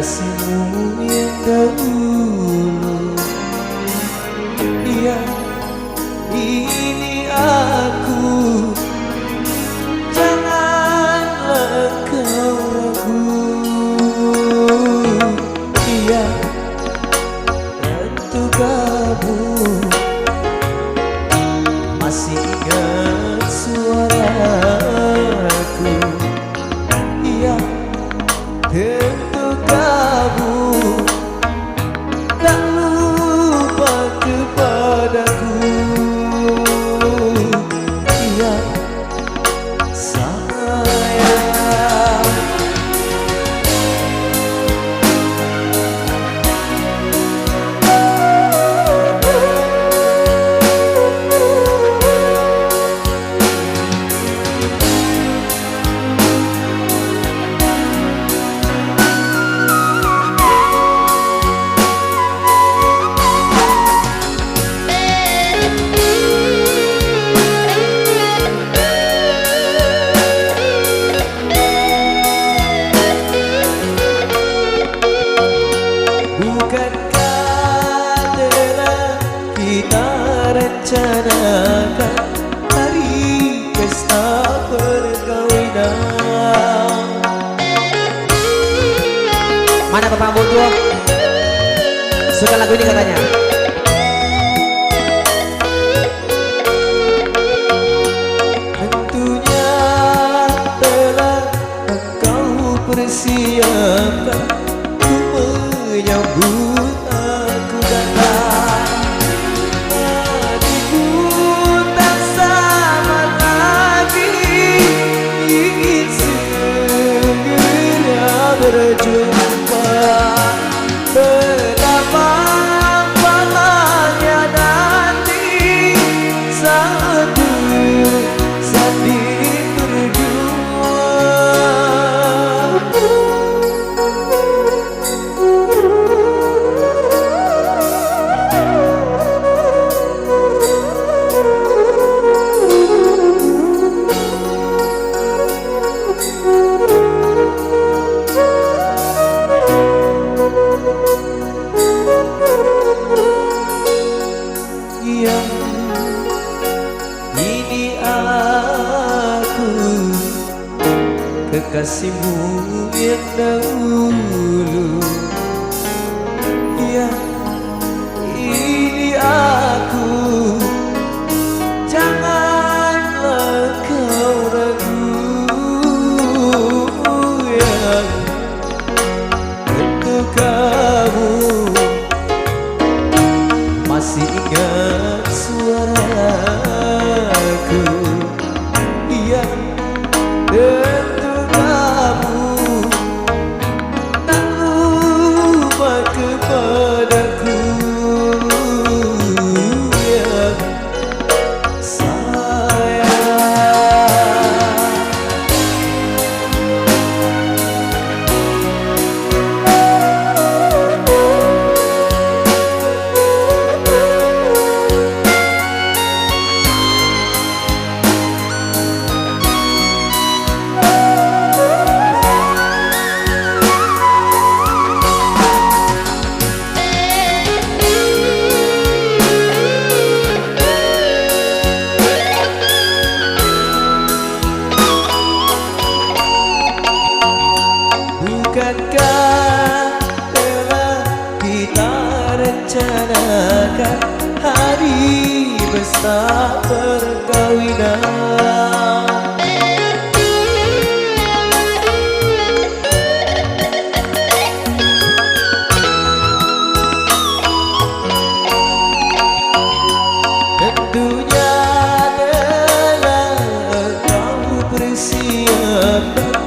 kekasihmu yang dahulu. Ya, ini aku, janganlah kau ragu. Ya, tentu kamu masih ingat suaraku. Ya, tentu kamu tak lupa kepadaku. Ya, sayang. Bukankah telah kita rencanakan hari pesta perkawinan? Mana Bapak Bodo? Suka lagu ini katanya. Tentunya telah engkau persiapkan menyambut aku datang. Hatiku tak sama lagi, ingin segera berjumpa. Betapa lamanya nanti satu sanding berdua. Yang ini aku, kekasihmu yang dahulu. Ya, ini aku, janganlah kau ragu. Ya, untuk kamu masih ingat suaraku. Ya, tentu kamu tak lupa kepadaku. Ya, sayang. Bukankah telah kita rencanakan hari pesta perkawinan? Tentunya telah kau persiapkan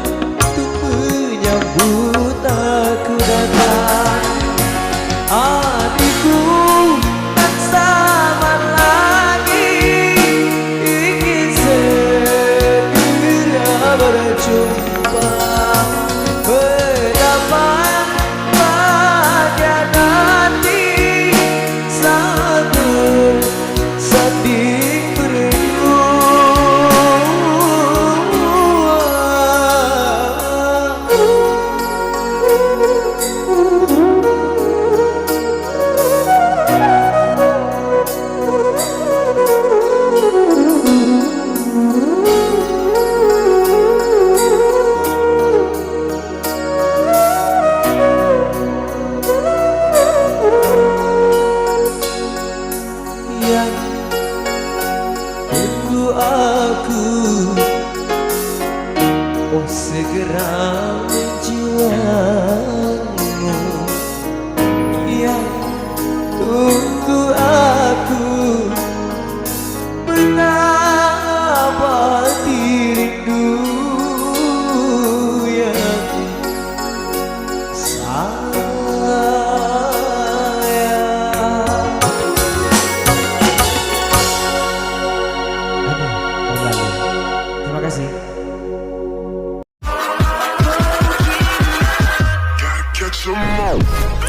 menyambut aku datang. Hatiku tak sama lagi, ingin segera menjiwamu yang tunggu aku betapa rindu yang sayang. Terima kasih. Gotta catch 'em all.